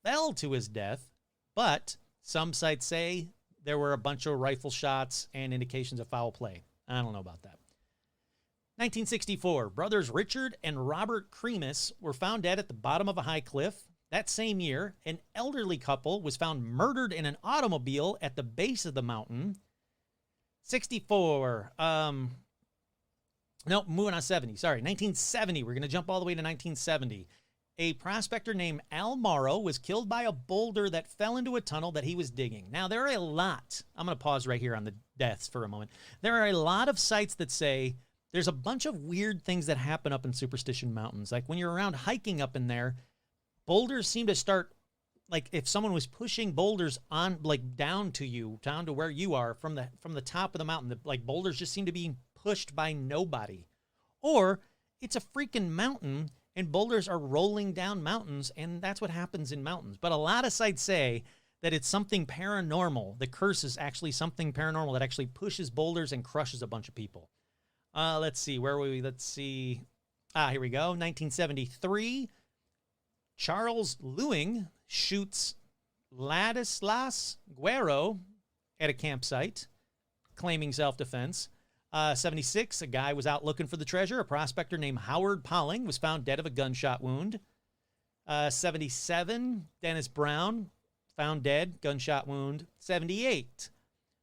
fell to his death, but some sites say there were a bunch of rifle shots and indications of foul play. I don't know about that. 1964, brothers Richard and Robert Cremus were found dead at the bottom of a high cliff. That same year, an elderly couple was found murdered in an automobile at the base of the mountain. 64, moving on 70, sorry, 1970. We're going to jump all the way to 1970. A prospector named Al Morrow was killed by a boulder that fell into a tunnel that he was digging. Now, there are a lot. I'm going to pause right here on the deaths for a moment. There are a lot of sites that say there's a bunch of weird things that happen up in Superstition Mountains. Like when you're around hiking up in there, boulders seem to start, like if someone was pushing boulders on, like down to you, down to where you are from the top of the mountain, like boulders just seem to be pushed by nobody. Or it's a freaking mountain and boulders are rolling down mountains, and that's what happens in mountains. But a lot of sites say that it's something paranormal. The curse is actually something paranormal that actually pushes boulders and crushes a bunch of people. Let's see, where were we? Let's see. Here we go. 1973, Charles Lewing shoots Ladislas Guerrero at a campsite, claiming self-defense. 76, a guy was out looking for the treasure. A prospector named Howard Polling was found dead of a gunshot wound. 77, Dennis Brown, found dead, gunshot wound. 78,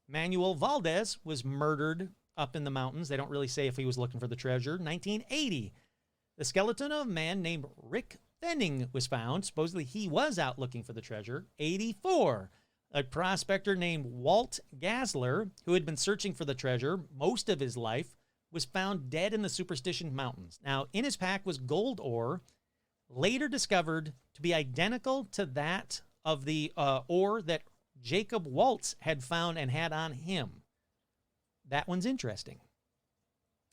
Manuel Valdez was murdered up in the mountains. They don't really say if he was looking for the treasure. 1980, the skeleton of a man named Rick Fenning was found. Supposedly he was out looking for the treasure. 84, a prospector named Walt Gasler, who had been searching for the treasure most of his life, was found dead in the Superstition Mountains. Now, in his pack was gold ore, later discovered to be identical to that of the ore that Jacob Waltz had found and had on him. That one's interesting.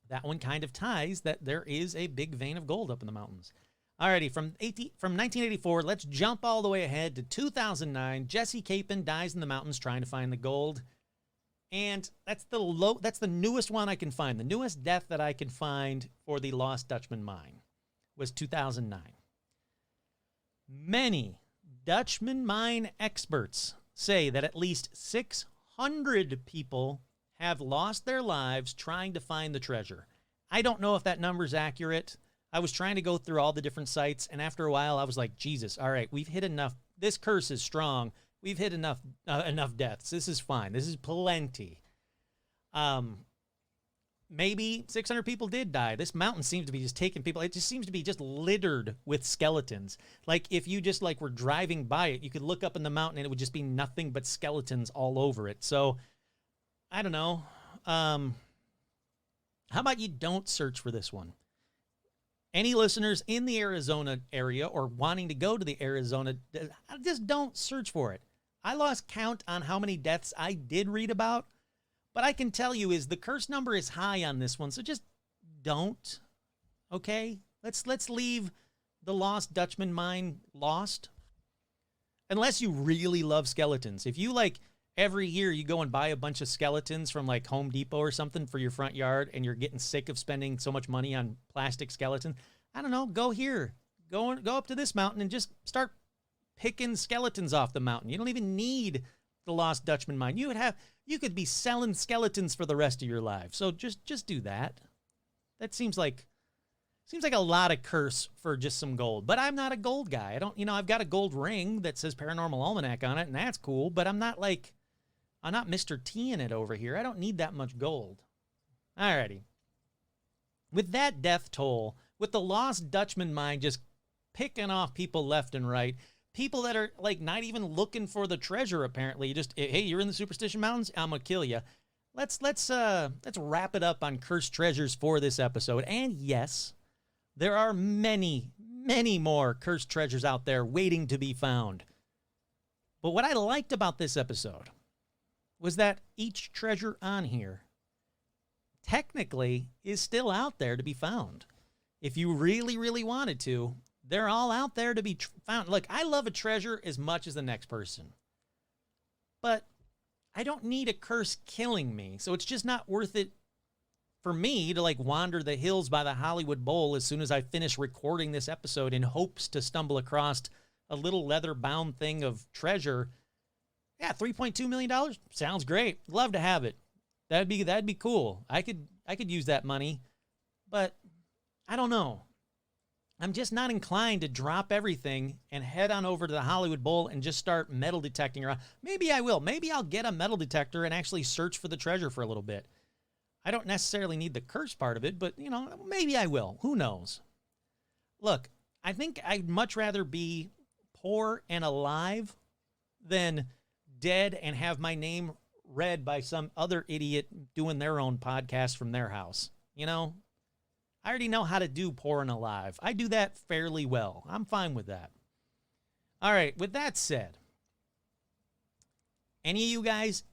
That one kind of ties that there is a big vein of gold up in the mountains. Alrighty, from 1984, let's jump all the way ahead to 2009. Jesse Capin dies in the mountains trying to find the gold. And that's the newest one I can find. The newest death that I can find for the Lost Dutchman mine was 2009. Many Dutchman mine experts say that at least 600 people have lost their lives trying to find the treasure. I don't know if that number's accurate. I was trying to go through all the different sites, and after a while, I was like, Jesus, all right, we've hit enough. This curse is strong. We've hit enough deaths. This is fine. This is plenty. Maybe 600 people did die. This mountain seems to be just taking people. It just seems to be just littered with skeletons. Like if you just like were driving by it, you could look up in the mountain and it would just be nothing but skeletons all over it. So I don't know. How about you don't search for this one? Any listeners in the Arizona area or wanting to go to the Arizona, just don't search for it. I lost count on how many deaths I did read about, but I can tell you is the curse number is high on this one, so just don't. Okay? Let's leave the Lost Dutchman mine lost. Unless you really love skeletons. If you like every year you go and buy a bunch of skeletons from like Home Depot or something for your front yard and you're getting sick of spending so much money on plastic skeletons, I don't know, go here. Go up to this mountain and just start picking skeletons off the mountain. You don't even need the Lost Dutchman mine. You could be selling skeletons for the rest of your life. So just do that. That seems like a lot of curse for just some gold. But I'm not a gold guy. I've got a gold ring that says Paranormal Almanac on it, and that's cool, but I'm not Mr. T in it over here. I don't need that much gold. Alrighty. With that death toll, with the Lost Dutchman mine just picking off people left and right, people that are like not even looking for the treasure apparently, just hey, you're in the Superstition Mountains, I'm gonna kill you. Let's wrap it up on cursed treasures for this episode. And yes, there are many, many more cursed treasures out there waiting to be found. But what I liked about this episode was that each treasure on here technically is still out there to be found. If you really, really wanted to, they're all out there to be found. Look, I love a treasure as much as the next person, but I don't need a curse killing me. So it's just not worth it for me to like wander the hills by the Hollywood Bowl as soon as I finish recording this episode in hopes to stumble across a little leather-bound thing of treasure. Yeah, $3.2 million sounds great. Love to have it. That'd be cool. I could use that money, but I don't know. I'm just not inclined to drop everything and head on over to the Hollywood Bowl and just start metal detecting around. Maybe I will. Maybe I'll get a metal detector and actually search for the treasure for a little bit. I don't necessarily need the curse part of it, but, maybe I will. Who knows? Look, I think I'd much rather be poor and alive than dead and have my name read by some other idiot doing their own podcast from their house. I already know how to do poor and alive. I do that fairly well. I'm fine with that. All right, with that said, any of you guys,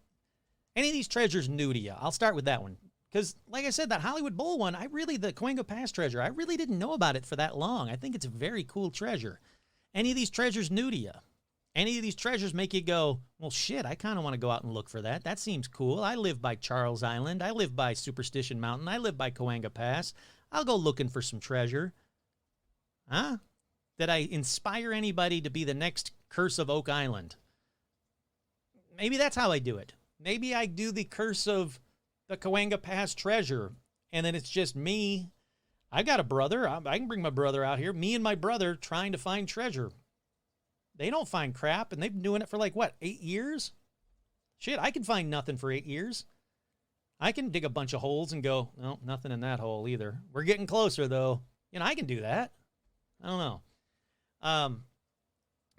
any of these treasures new to you? I'll start with that one. Because, like I said, that Hollywood Bowl one, the Cahuenga Pass treasure, I really didn't know about it for that long. I think it's a very cool treasure. Any of these treasures new to you? Any of these treasures make you go, well, shit, I kind of want to go out and look for that. That seems cool. I live by Charles Island. I live by Superstition Mountain. I live by Cahuenga Pass. I'll go looking for some treasure. Huh? Did I inspire anybody to be the next Curse of Oak Island? Maybe that's how I do it. Maybe I do the Curse of the Cahuenga Pass treasure, and then it's just me. I got a brother. I can bring my brother out here. Me and my brother trying to find treasure. They don't find crap, and they've been doing it for 8 years? Shit, I can find nothing for 8 years. I can dig a bunch of holes and go, no, nothing in that hole either. We're getting closer, though. I can do that. I don't know.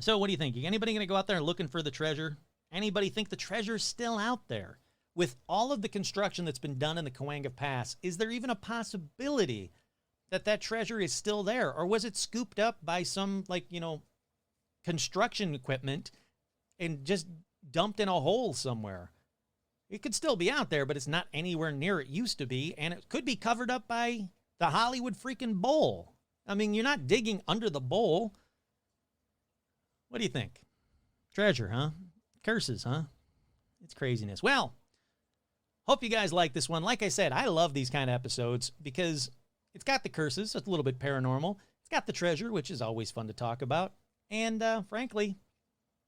So what do you think? Anybody going to go out there looking for the treasure? Anybody think the treasure's still out there? With all of the construction that's been done in the Cahuenga Pass, is there even a possibility that treasure is still there? Or was it scooped up by some, construction equipment and just dumped in a hole somewhere? It could still be out there, but it's not anywhere near it used to be, and it could be covered up by the Hollywood freaking Bowl. I mean, you're not digging under the bowl. What do you think? Treasure, huh? Curses, huh? It's craziness. Well, Hope you guys like this one. Like I said, I love these kind of episodes because it's got the curses, it's a little bit paranormal. It's got the treasure, which is always fun to talk about. And frankly,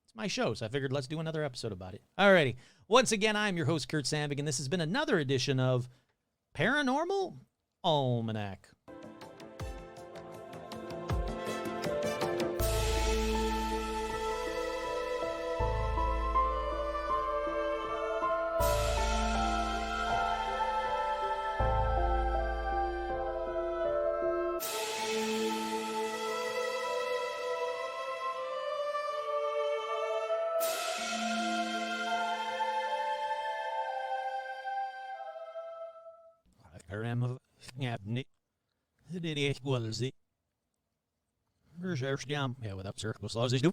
it's my show, so I figured let's do another episode about it. Alrighty. Once again, I'm your host, Kurt Sandvik, and this has been another edition of Paranormal Almanac. Ja, without circles, as they do.